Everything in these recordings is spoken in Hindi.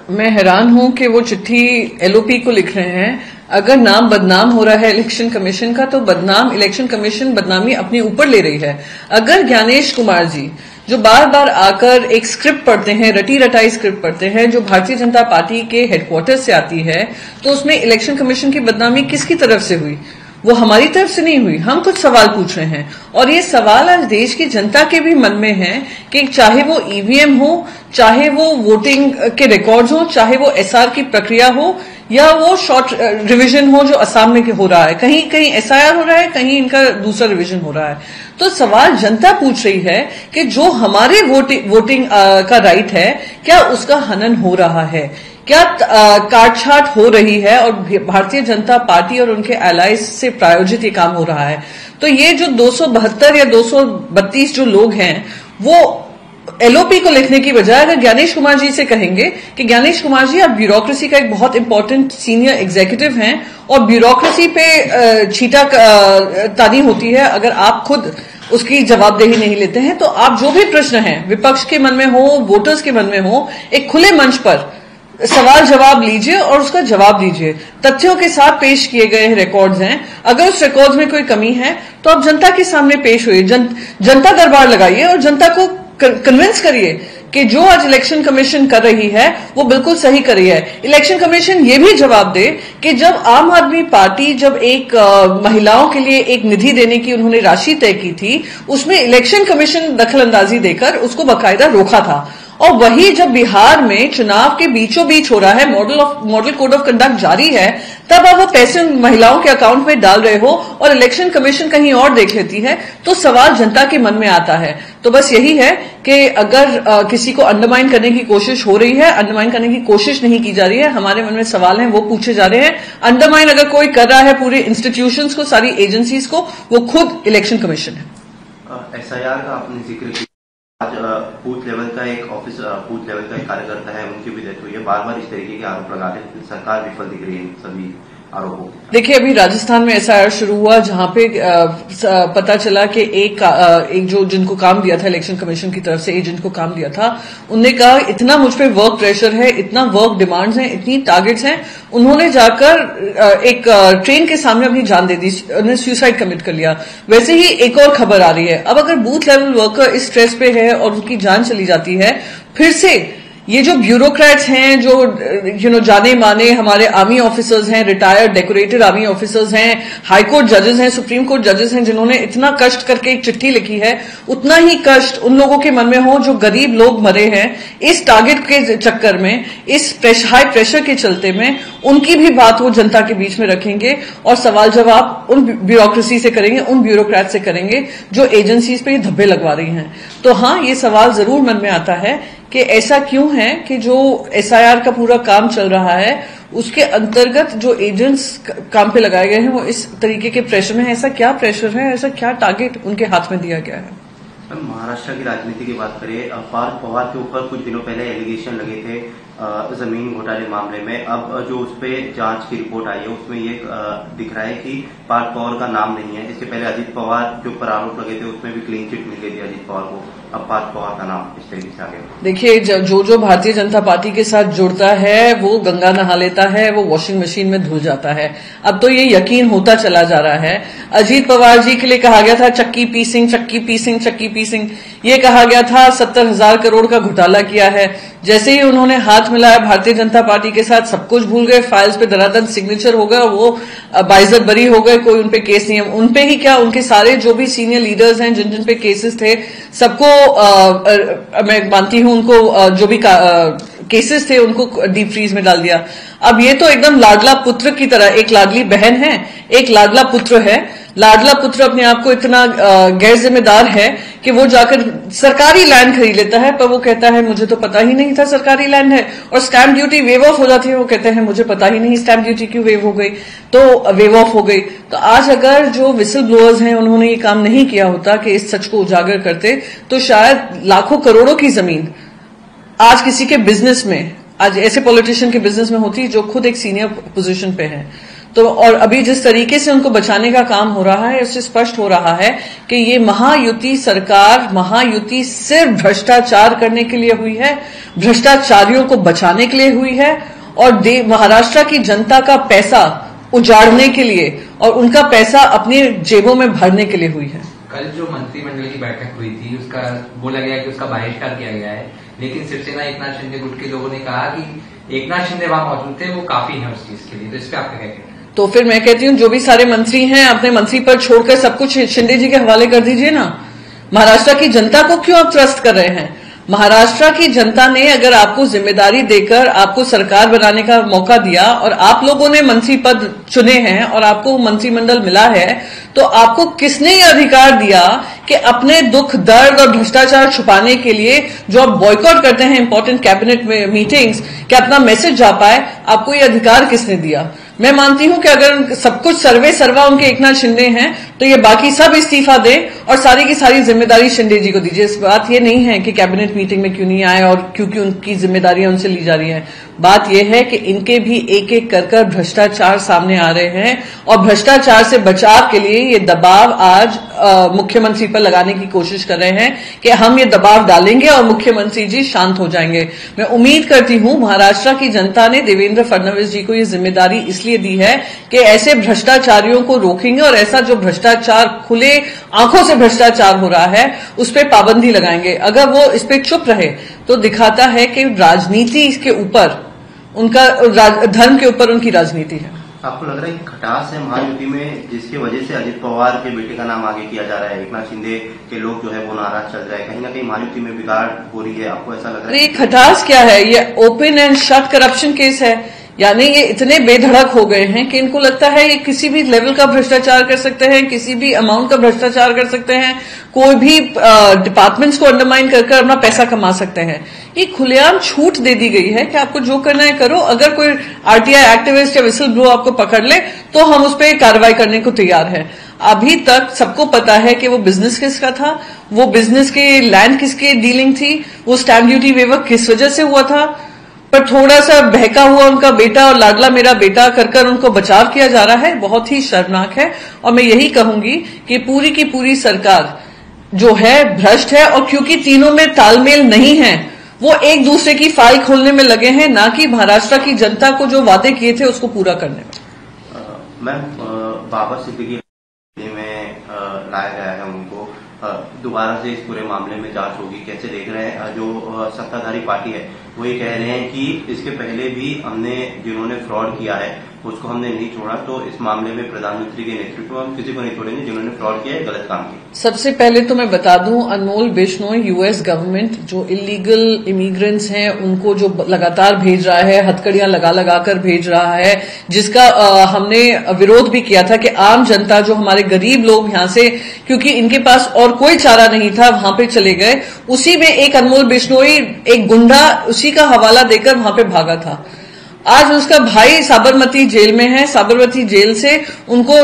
मैं हैरान हूं कि वो चिट्ठी एलओपी को लिख रहे हैं। अगर नाम बदनाम हो रहा है इलेक्शन कमीशन का, तो बदनाम इलेक्शन कमीशन बदनामी अपने ऊपर ले रही है। अगर ज्ञानेश कुमार जी जो बार बार आकर एक स्क्रिप्ट पढ़ते हैं, रटी रटाई स्क्रिप्ट पढ़ते हैं जो भारतीय जनता पार्टी के हेडक्वार्टर से आती है, तो उसमें इलेक्शन कमीशन की बदनामी किसकी तरफ से हुई? वो हमारी तरफ से नहीं हुई। हम कुछ सवाल पूछ रहे हैं और ये सवाल आज देश की जनता के भी मन में है कि चाहे वो ईवीएम हो, चाहे वो वोटिंग के रिकॉर्ड्स हो, चाहे वो एसआर की प्रक्रिया हो, या वो शॉर्ट रिवीजन हो जो असम में हो रहा है, कहीं कहीं एसआईआर हो रहा है, कहीं इनका दूसरा रिवीजन हो रहा है। तो सवाल जनता पूछ रही है कि जो हमारे वोटिंग का राइट है, क्या उसका हनन हो रहा है, क्या काटछाट हो रही है, और भारतीय जनता पार्टी और उनके एलाइज से प्रायोजित ये काम हो रहा है। तो ये जो 272 या 232 जो लोग हैं, वो एलओपी को लिखने की बजाय अगर ज्ञानेश कुमार जी से कहेंगे कि ज्ञानेश कुमार जी, आप ब्यूरोक्रेसी का एक बहुत इंपॉर्टेंट सीनियर एग्जीक्यूटिव हैं और ब्यूरोक्रेसी पे छीटा तानी होती है, अगर आप खुद उसकी जवाबदेही नहीं लेते हैं, तो आप जो भी प्रश्न हैं विपक्ष के मन में हो, वोटर्स के मन में हो, एक खुले मंच पर सवाल जवाब लीजिए और उसका जवाब दीजिए। तथ्यों के साथ पेश किए गए रिकॉर्ड्स हैं, अगर उस रिकॉर्ड्स में कोई कमी है तो आप जनता के सामने पेश होइए, जनता दरबार लगाइए और जनता को कन्विंस करिए कि जो आज इलेक्शन कमीशन कर रही है वो बिल्कुल सही कर रही है। इलेक्शन कमीशन ये भी जवाब दे कि जब आम आदमी पार्टी जब एक महिलाओं के लिए एक निधि देने की उन्होंने राशि तय की थी, उसमें इलेक्शन कमीशन दखलंदाजी देकर उसको बाकायदा रोका था। और वही जब बिहार में चुनाव के बीचों बीच हो रहा है, मॉडल कोड ऑफ कंडक्ट जारी है, तब आप वो पैसे महिलाओं के अकाउंट में डाल रहे हो और इलेक्शन कमीशन कहीं और देख लेती है, तो सवाल जनता के मन में आता है। तो बस यही है कि अगर किसी को अंडरमाइन करने की कोशिश हो रही है, अंडरमाइन करने की कोशिश नहीं की जा रही है, हमारे मन में सवाल हैं वो पूछे जा रहे हैं। अंडरमाइन अगर कोई कर रहा है पूरे इंस्टीट्यूशंस को, सारी एजेंसीज को, वो खुद इलेक्शन कमीशन है। एसआईआर का आपने जिक्र किया, आज बूथ लेवल का एक कार्यकर्ता है, उनकी भी डेथ हुई है। बार बार इस तरीके के आरोप लगाते हैं, सरकार विफल दिख रही है सभी आरोपों। देखिए, अभी राजस्थान में एसआईआर शुरू हुआ जहां पे पता चला कि एक जो जिनको काम दिया था इलेक्शन कमीशन की तरफ से, एजेंट को काम दिया था, उनने कहा इतना मुझ पे वर्क प्रेशर है, इतना वर्क डिमांड्स हैं, इतनी टारगेट्स हैं, उन्होंने जाकर एक ट्रेन के सामने अपनी जान दे दी, उन्होंने सुसाइड कमिट कर लिया। वैसे ही एक और खबर आ रही है, अब अगर बूथ लेवल वर्कर इस स्ट्रेस पे है और उनकी जान चली जाती है, फिर से ये जो ब्यूरोक्रेट्स हैं, जो जाने माने हमारे आर्मी ऑफिसर्स हैं, रिटायर्ड डेकोरेटेड आर्मी ऑफिसर्स हैं, हाईकोर्ट जजेस हैं, सुप्रीम कोर्ट जजेस हैं, जिन्होंने इतना कष्ट करके एक चिट्ठी लिखी है, उतना ही कष्ट उन लोगों के मन में हो जो गरीब लोग मरे हैं इस टारगेट के चक्कर में, इस हाई प्रेशर के चलते में, उनकी भी बात वो जनता के बीच में रखेंगे और सवाल जवाब उन ब्यूरोक्रेसी से करेंगे, उन ब्यूरोक्रेट से करेंगे जो एजेंसीज पे ये धब्बे लगवा रही हैं। तो हाँ, ये सवाल जरूर मन में आता है कि ऐसा क्यों है कि जो एसआईआर का पूरा काम चल रहा है उसके अंतर्गत जो एजेंट्स काम पे लगाए गए हैं वो इस तरीके के प्रेशर में है। ऐसा क्या प्रेशर है, ऐसा क्या टारगेट उनके हाथ में दिया गया है? महाराष्ट्र की राजनीति की बात करें, पार्थ पवार के ऊपर कुछ दिनों पहले एलिगेशन लगे थे जमीन घोटाले मामले में। अब जो उस पर जांच की रिपोर्ट आई है उसमें ये दिख रहा है कि पार्थ पवार का नाम नहीं है। इससे पहले अजित पवार के ऊपर आरोप लगे थे, उसमें भी क्लीन चिट मिल गई थी अजित पवार को। अब पार्थ पवार का नाम इस तरीके से आ गया। देखिए, जो भारतीय जनता पार्टी के साथ जुड़ता है वो गंगा नहा लेता है, वो वॉशिंग मशीन में धुल जाता है। अब तो ये यकीन होता चला जा रहा है। अजीत पवार जी के लिए कहा गया था चक्की पीसिंग, चक्की पीसिंग, चक्की पीसिंग, ये कहा गया था 70,000 करोड़ का घोटाला किया है। जैसे ही उन्होंने हाथ मिलाया भारतीय जनता पार्टी के साथ, सब कुछ भूल गए, फाइल्स पे धराधर सिग्नेचर हो गया, वो बाइज्जत बरी हो गए, कोई उनपे केस नहीं है। उनपे ही क्या, उनके सारे जो भी सीनियर लीडर्स हैं जिन जिन पे केसेस थे, सबको मैं मानती हूं उनको जो भी केसेस थे उनको डीप फ्रीज में डाल दिया। अब ये तो एकदम लाडला पुत्र की तरह, एक लाडली बहन है, एक लाडला पुत्र है। लाडला पुत्र अपने आप को इतना गैर जिम्मेदार है कि वो जाकर सरकारी लैंड खरीद लेता है, पर वो कहता है मुझे तो पता ही नहीं था सरकारी लैंड है। और स्टैंप ड्यूटी वेव ऑफ हो जाती है, वो कहते हैं मुझे पता ही नहीं स्टैंप ड्यूटी क्यों वेव हो गई, तो वेव ऑफ हो गई। तो आज अगर जो विसल ब्लोअर्स हैं उन्होंने ये काम नहीं किया होता कि इस सच को उजागर करते, तो शायद लाखों करोड़ों की जमीन आज किसी के बिजनेस में, आज ऐसे पॉलिटिशियन के बिजनेस में होती जो खुद एक सीनियर पोजीशन पे है। तो और अभी जिस तरीके से उनको बचाने का काम हो रहा है उससे स्पष्ट हो रहा है कि ये महायुति सरकार, महायुति सिर्फ भ्रष्टाचार करने के लिए हुई है, भ्रष्टाचारियों को बचाने के लिए हुई है और महाराष्ट्र की जनता का पैसा उजाड़ने के लिए और उनका पैसा अपनी जेबों में भरने के लिए हुई है। कल जो मंत्रिमंडल की बैठक हुई थी उसका बोला गया कि उसका बहिष्कार किया गया है, लेकिन शिवसेना एकनाथ शिंदे गुट के लोगों ने कहा कि एकनाथ शिंदे वहां मौजूद थे, वो काफी है उस चीज के लिए। तो इस पर आपका क्या कहना है? तो फिर मैं कहती हूँ जो भी सारे मंत्री हैं अपने मंत्री पद छोड़कर सब कुछ शिंदे जी के हवाले कर दीजिए ना। महाराष्ट्र की जनता को क्यों आप ट्रस्ट कर रहे हैं? महाराष्ट्र की जनता ने अगर आपको जिम्मेदारी देकर आपको सरकार बनाने का मौका दिया और आप लोगों ने मंत्री पद चुने हैं और आपको मंत्रिमंडल मिला है, तो आपको किसने ये अधिकार दिया कि अपने दुख दर्द और भ्रष्टाचार छुपाने के लिए जो आप बॉयकॉट करते हैं इंपॉर्टेंट कैबिनेट मीटिंग्स, कि अपना मैसेज जा पाए, आपको ये अधिकार किसने दिया? मैं मानती हूं कि अगर सब कुछ सर्वे सर्वा उनके एकनाथ शिंदे हैं तो ये बाकी सब इस्तीफा दें और सारी की सारी जिम्मेदारी शिंदे जी को दीजिए। इस बात ये नहीं है कि कैबिनेट मीटिंग में क्यों नहीं आए और क्योंकि उनकी जिम्मेदारियां उनसे ली जा रही हैं। बात यह है कि इनके भी एक एक कर भ्रष्टाचार सामने आ रहे हैं और भ्रष्टाचार से बचाव के लिए ये दबाव आज मुख्यमंत्री पर लगाने की कोशिश कर रहे हैं कि हम ये दबाव डालेंगे और मुख्यमंत्री जी शांत हो जाएंगे। मैं उम्मीद करती हूं महाराष्ट्र की जनता ने देवेंद्र फडणवीस जी को ये जिम्मेदारी इसलिए दी है कि ऐसे भ्रष्टाचारियों को रोकेंगे और ऐसा जो भ्रष्टाचार खुले आंखों से भ्रष्टाचार हो रहा है उस पर पाबंदी लगाएंगे। अगर वो इस पर चुप रहे तो दिखाता है कि राजनीति के ऊपर उनका धर्म के ऊपर उनकी राजनीति है। आपको लग रहा है कि खटास है महायुति में जिसकी वजह से अजित पवार के बेटे का नाम आगे किया जा रहा है, एकनाथ शिंदे के लोग जो है वो नाराज चल रहे हैं, कहीं ना कहीं महायुति में बिगाड़ हो रही है, आपको ऐसा लग रहा है? खटास क्या है? ये open and shut corruption case है। यानी ये इतने बेधड़क हो गए हैं कि इनको लगता है ये किसी भी लेवल का भ्रष्टाचार कर सकते हैं, किसी भी अमाउंट का भ्रष्टाचार कर सकते हैं, कोई भी डिपार्टमेंट्स को अंडरमाइन कर अपना पैसा कमा सकते हैं। ये खुलेआम छूट दे दी गई है कि आपको जो करना है करो। अगर कोई आरटीआई एक्टिविस्ट या विसल ब्लो आपको पकड़ ले तो हम उस पर कार्रवाई करने को तैयार है। अभी तक सबको पता है कि वो बिजनेस किसका था, वो बिजनेस के लैंड किसके डीलिंग थी, वो स्टैंप ड्यूटी वेवर किस वजह से हुआ था, पर थोड़ा सा बहका हुआ उनका बेटा और लाडला मेरा बेटा कर उनको बचाव किया जा रहा है। बहुत ही शर्मनाक है और मैं यही कहूंगी कि पूरी की पूरी सरकार जो है भ्रष्ट है और क्योंकि तीनों में तालमेल नहीं है वो एक दूसरे की फाइल खोलने में लगे हैं, ना कि महाराष्ट्र की जनता को जो वादे किए थे उसको पूरा करने में। मैम, बाबर सिद्दीकी में लाया गया है, उनको दोबारा से इस पूरे मामले में जांच होगी, कैसे देख रहे हैं? जो सत्ताधारी पार्टी है वो ये कह रहे हैं कि इसके पहले भी हमने जिन्होंने फ्रॉड किया है उसको हमने नहीं छोड़ा, तो इस मामले में प्रधानमंत्री के नेतृत्व में हम किसी को नहीं छोड़ेंगे जिन्होंने फ्रॉड किया है, गलत काम किया। सबसे पहले तो मैं बता दूं, अनमोल बिश्नोई यूएस गवर्नमेंट जो इलीगल इमिग्रेंट्स हैं उनको जो लगातार भेज रहा है, हथकड़ियां लगा कर भेज रहा है, जिसका हमने विरोध भी किया था कि आम जनता जो हमारे गरीब लोग यहां से, क्योंकि इनके पास और कोई चारा नहीं था, वहां पे चले गए। उसी में एक अनमोल बिश्नोई, एक गुंडा, उसी का हवाला देकर वहां पे भागा था। आज उसका भाई साबरमती जेल में है। साबरमती जेल से उनको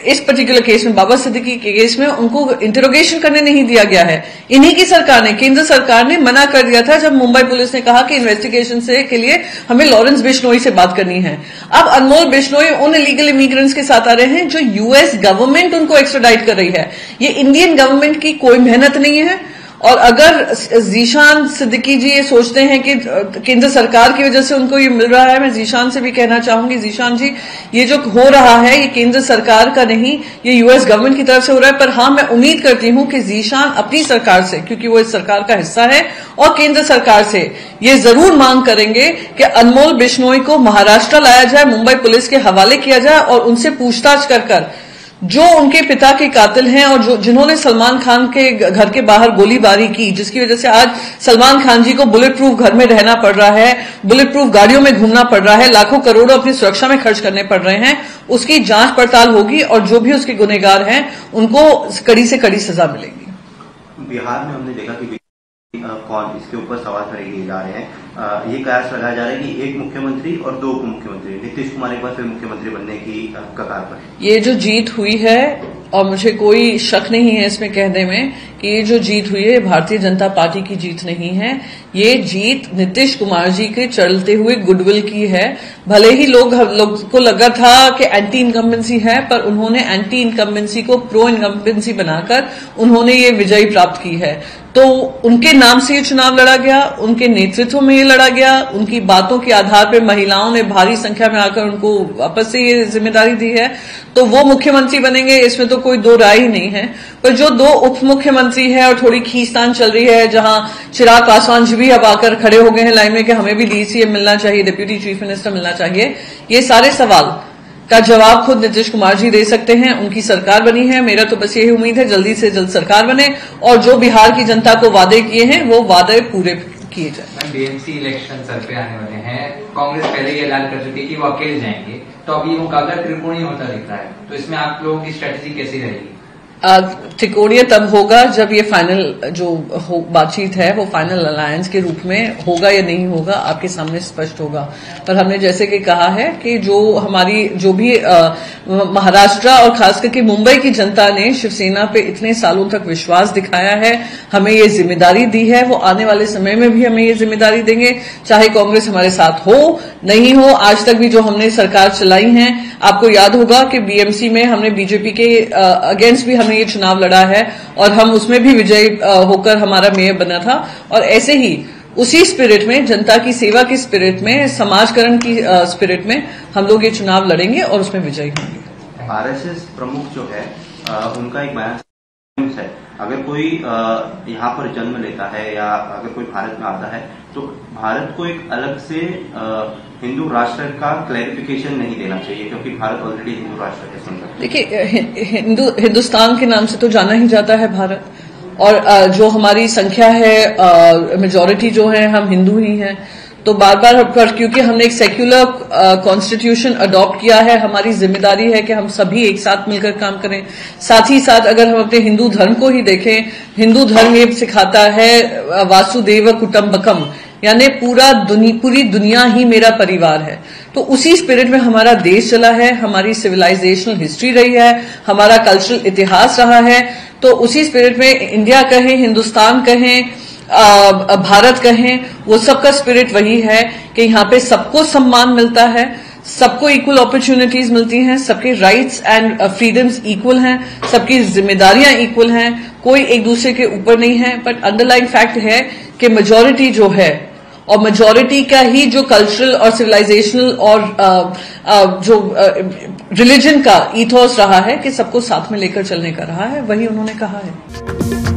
इस पर्टिकुलर केस में, बाबर सिद्दीकी के केस में, उनको इंटरोगेशन करने नहीं दिया गया है। इन्हीं की सरकार ने, केंद्र सरकार ने मना कर दिया था जब मुंबई पुलिस ने कहा कि इन्वेस्टिगेशन से के लिए हमें लॉरेंस बिश्नोई से बात करनी है। अब अनमोल बिश्नोई उन इलीगल इमिग्रेंट्स के साथ आ रहे हैं जो यूएस गवर्नमेंट उनको एक्स्ट्राडाइट कर रही है। ये इंडियन गवर्नमेंट की कोई मेहनत नहीं है। और अगर जीशान सिद्दीकी जी ये सोचते हैं कि केंद्र सरकार की वजह से उनको ये मिल रहा है, मैं जीशान से भी कहना चाहूंगी, जीशान जी ये जो हो रहा है ये केंद्र सरकार का नहीं, ये यूएस गवर्नमेंट की तरफ से हो रहा है। पर हाँ, मैं उम्मीद करती हूं कि जीशान अपनी सरकार से, क्योंकि वो इस सरकार का हिस्सा है, और केंद्र सरकार से ये जरूर मांग करेंगे कि अनमोल बिश्नोई को महाराष्ट्र लाया जाए, मुंबई पुलिस के हवाले किया जाए और उनसे पूछताछ कर जो उनके पिता के कातिल हैं और जो जिन्होंने सलमान खान के घर के बाहर गोलीबारी की, जिसकी वजह से आज सलमान खान जी को बुलेट प्रूफ घर में रहना पड़ रहा है, बुलेट प्रूफ गाड़ियों में घूमना पड़ रहा है, लाखों करोड़ों अपनी सुरक्षा में खर्च करने पड़ रहे हैं, उसकी जांच पड़ताल होगी और जो भी उसके गुनहगार हैं उनको कड़ी से कड़ी सजा मिलेगी। बिहार में हमने देखा कि कौन, इसके ऊपर सवाल खड़े किए जा रहे हैं। ये कयास लगाया जा रहा है कि एक मुख्यमंत्री और दो उप मुख्यमंत्री, नीतीश कुमार एक बार फिर मुख्यमंत्री बनने की कगार पर। ये जो जीत हुई है, और मुझे कोई शक नहीं है इसमें कहने में कि ये जो जीत हुई है भारतीय जनता पार्टी की जीत नहीं है, ये जीत नीतीश कुमार जी के चलते हुए गुडविल की है। भले ही लोग को लगा था कि एंटी इनकम्बेंसी है, पर उन्होंने एंटी इनकम्बेंसी को प्रो इनकम्बेंसी बनाकर उन्होंने ये विजयी प्राप्त की है। तो उनके नाम से ये चुनाव लड़ा गया, उनके नेतृत्व में ये लड़ा गया, उनकी बातों के आधार पर महिलाओं ने भारी संख्या में आकर उनको वापस से ये जिम्मेदारी दी है, तो वो मुख्यमंत्री बनेंगे, इसमें तो कोई दो राय ही नहीं है। पर जो दो उप मुख्यमंत्री है और थोड़ी खींचतान चल रही है, जहां चिराग पासवान जी भी अब आकर खड़े हो गए हैं लाइन में कि हमें भी डीसीएम मिलना चाहिए, डिप्यूटी चीफ मिनिस्टर मिलना चाहिए, ये सारे सवाल का जवाब खुद नीतीश कुमार जी दे सकते हैं। उनकी सरकार बनी है, मेरा तो बस यही उम्मीद है जल्दी से जल्द सरकार बने और जो बिहार की जनता को वादे किए हैं वो वादे पूरे किए जाए। बीएमसी इलेक्शन सर पे आने वाले हैं, कांग्रेस पहले ही ऐलान कर चुकी है कि वो अकेले जाएंगे, तो अभी मुकाबला त्रिकोणीय होता दिख रहा है, तो इसमें आप लोगों की स्ट्रेटेजी कैसी रहेगी? त्रिकोणीय तब होगा जब ये फाइनल जो बातचीत है वो फाइनल अलायंस के रूप में होगा या नहीं होगा, आपके सामने स्पष्ट होगा। पर हमने जैसे कि कहा है कि जो हमारी जो भी महाराष्ट्र और खास करके मुंबई की जनता ने शिवसेना पे इतने सालों तक विश्वास दिखाया है, हमें ये जिम्मेदारी दी है, वो आने वाले समय में भी हमें ये जिम्मेदारी देंगे, चाहे कांग्रेस हमारे साथ हो नहीं हो। आज तक भी जो हमने सरकार चलाई है, आपको याद होगा कि बीएमसी में हमने बीजेपी के अगेंस्ट भी हमने ये चुनाव लड़ा है और हम उसमें भी विजयी होकर हमारा मेयर बना था। और ऐसे ही उसी स्पिरिट में, जनता की सेवा की स्पिरिट में, समाजकरण की स्पिरिट में हम लोग ये चुनाव लड़ेंगे और उसमें विजयी होंगे। आरएसएस प्रमुख जो है उनका एक बयान है, अगर कोई यहाँ पर जन्म लेता है या अगर कोई भारत में आता है तो भारत को एक अलग से हिंदू राष्ट्र का क्लैरिफिकेशन नहीं देना चाहिए, क्योंकि भारत ऑलरेडी हिंदू राष्ट्र है। सुनकर देखिए, हिंदुस्तान के नाम से तो जाना ही जाता है भारत, और जो हमारी संख्या है, मेजॉरिटी जो है, हम हिंदू ही हैं, तो बार बार क्योंकि हमने एक सेक्युलर कॉन्स्टिट्यूशन अडॉप्ट किया है, हमारी जिम्मेदारी है कि हम सभी एक साथ मिलकर काम करें। साथ ही साथ अगर हम अपने हिंदू धर्म को ही देखें, हिंदू धर्म ये सिखाता है वासुदेव कुटुंबकम, यानी पूरी दुनिया ही मेरा परिवार है। तो उसी स्पिरिट में हमारा देश चला है, हमारी सिविलाइजेशनल हिस्ट्री रही है, हमारा कल्चरल इतिहास रहा है। तो उसी स्पिरिट में इंडिया कहें, हिंदुस्तान कहें, भारत कहें, वो सबका स्पिरिट वही है कि यहाँ पे सबको सम्मान मिलता है, सबको इक्वल अपॉर्चुनिटीज मिलती हैं, सबके राइट्स एंड फ्रीडम्स इक्वल हैं, सबकी जिम्मेदारियां इक्वल हैं, कोई एक दूसरे के ऊपर नहीं है। बट अंडरलाइन फैक्ट है कि मेजॉरिटी जो है, और मेजॉरिटी का ही जो कल्चरल और सिविलाइजेशनल और जो रिलीजन का ईथोस रहा है कि सबको साथ में लेकर चलने का रहा है, वही उन्होंने कहा है।